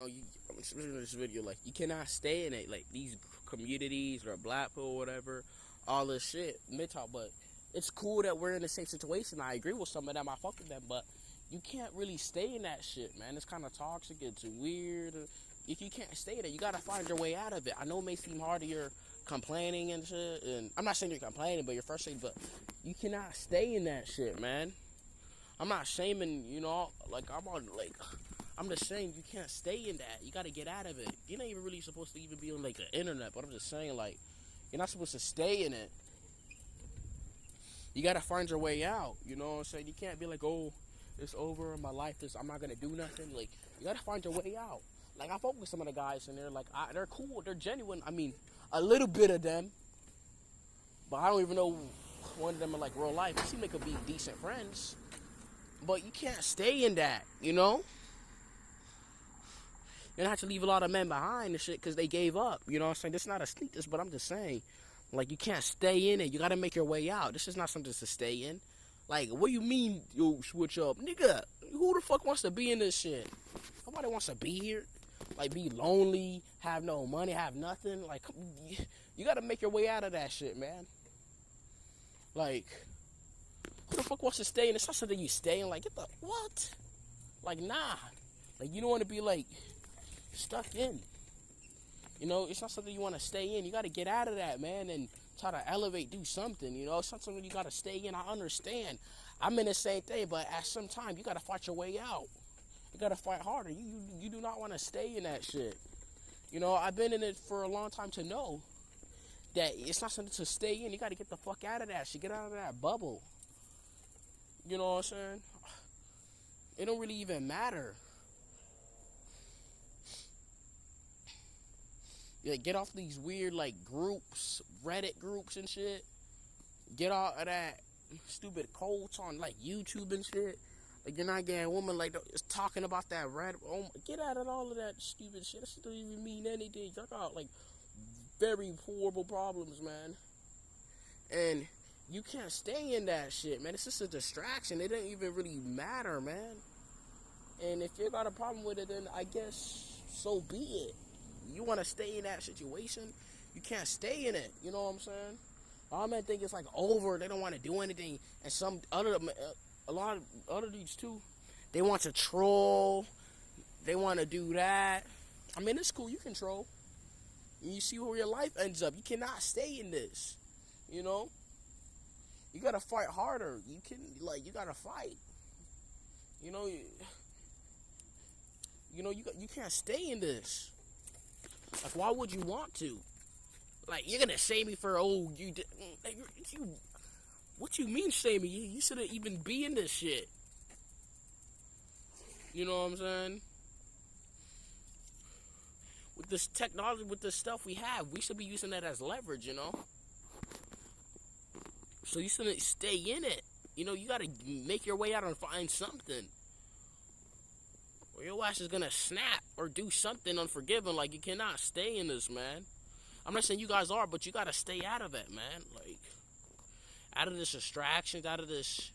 I'm in this video, like, you cannot stay in it, like, these communities or Blackpool or whatever, all this shit, Midtown, but it's cool that we're in the same situation. I agree with some of them, I fuck with them, but you can't really stay in that shit, man. It's kind of toxic, it's weird. If you can't stay there, you gotta find your way out of it. I know it may seem hard, you're complaining and shit, and I'm not saying you're complaining, but you're frustrated, but you cannot stay in that shit, man. I'm not shaming, like, I'm just saying you can't stay in that. You gotta get out of it. You're not even really supposed to even be on, like, the internet, but I'm just saying, like, you're not supposed to stay in it. You gotta find your way out, you know what I'm saying? You can't be like, oh, it's over, my life is, I'm not gonna do nothing. Like, you gotta find your way out. Like, I fuck with some of the guys in there, like, they're cool, they're genuine. I mean, a little bit of them, but I don't even know one of them in, like, real life. They seem like they could be decent friends, but you can't stay in that, you know? You're gonna have to leave a lot of men behind and shit because they gave up. You know what I'm saying? This is not a sneak this, but I'm just saying, like, you can't stay in it. You gotta make your way out. This is not something to stay in. Like, what do you mean you switch up? Nigga, who the fuck wants to be in this shit? Nobody wants to be here. Like, be lonely, have no money, have nothing. Like, you gotta make your way out of that shit, man. Like, who the fuck wants to stay in? It's not something you stay in. Like, get the, what? Like, nah. Like, you don't want to be, like, stuck in. You know, it's not something you want to stay in. You got to get out of that, man, and try to elevate, do something. You know, it's not something you got to stay in. I understand. I'm in the same thing, but at some time, you got to fight your way out. You got to fight harder. You do not want to stay in that shit. You know, I've been in it for a long time to know that it's not something to stay in. You got to get the fuck out of that shit. Get out of that bubble. You know what I'm saying? It don't really even matter. Yeah, get off these weird, like, groups, Reddit groups and shit. Get out of that stupid quotes on, like, YouTube and shit. Like, you're not getting a woman, like, talking about that Reddit. Oh, get out of all of that stupid shit. That shit don't even mean anything. Y'all got, like, very horrible problems, man. And you can't stay in that shit, man. It's just a distraction. It doesn't even really matter, man. And if you got a problem with it, then I guess so be it. You want to stay in that situation, you can't stay in it. You know what I'm saying? All men think it's like over. They don't want to do anything. And a lot of other dudes too, they want to troll. They want to do that. I mean, it's cool. You can troll. You see where your life ends up. You cannot stay in this. You know? You gotta fight harder. You gotta fight. You know, you can't stay in this. Like, why would you want to? Like, you're gonna shame me for, oh, what you mean shame me? You shouldn't even be in this shit. You know what I'm saying? With this technology, with this stuff we have, we should be using that as leverage, you know? So you shouldn't stay in it. You know, you gotta make your way out and find something. Or your ass is gonna snap or do something unforgiving. Like, you cannot stay in this, man. I'm not saying you guys are, but you gotta stay out of it, man. Like, out of this distractions, out of this,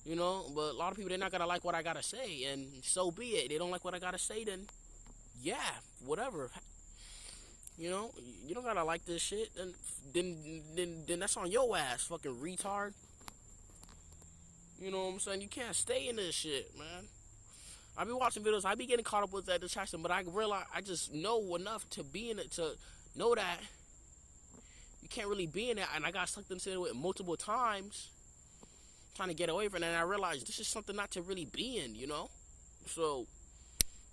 you know. But a lot of people, they're not gonna like what I gotta say, and so be it. They don't like what I gotta say, then yeah, whatever. You know, you don't gotta like this shit, then that's on your ass, fucking retard. You know what I'm saying? You can't stay in this shit, man. I be watching videos, I be getting caught up with that distraction, but I realize, I just know enough to be in it, to know that you can't really be in it, and I got sucked into it multiple times, trying to get away from it, and I realized this is something not to really be in, you know? So,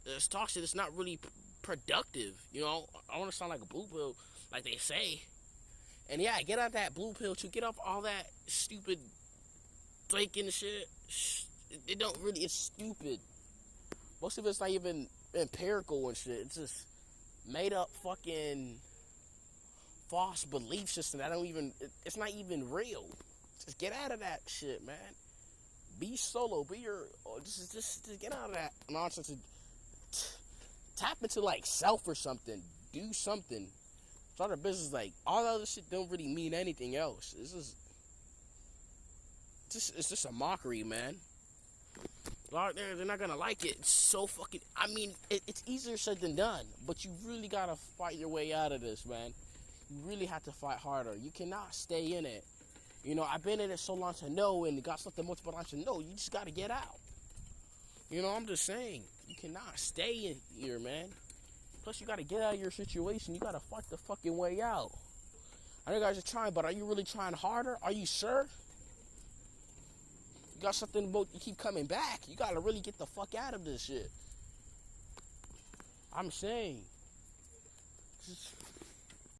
this talk shit is not really productive, you know? I want to sound like a blue pill, like they say. And yeah, get out that blue pill too, get off all that stupid thinking shit. It don't really, it's stupid. Most of it's not even empirical and shit. It's just made up fucking false belief system that it's not even real. Just get out of that shit, man. Be solo. Be your, just get out of that nonsense. Tap into, like, self or something. Do something. Start a business. Like, all that other shit don't really mean anything else. It's just a mockery, man. They're not gonna like it. It's so fucking. I mean, it's easier said than done, but you really gotta fight your way out of this, man. You really have to fight harder. You cannot stay in it. You know, I've been in it so long to know, and got something multiple times to know. You just gotta get out. You know, I'm just saying, you cannot stay in here, man. Plus, you gotta get out of your situation. You gotta fight the fucking way out. I know you guys are trying, but are you really trying harder? Are you sure? You got something about you keep coming back. You gotta really get the fuck out of this shit. I'm saying. Just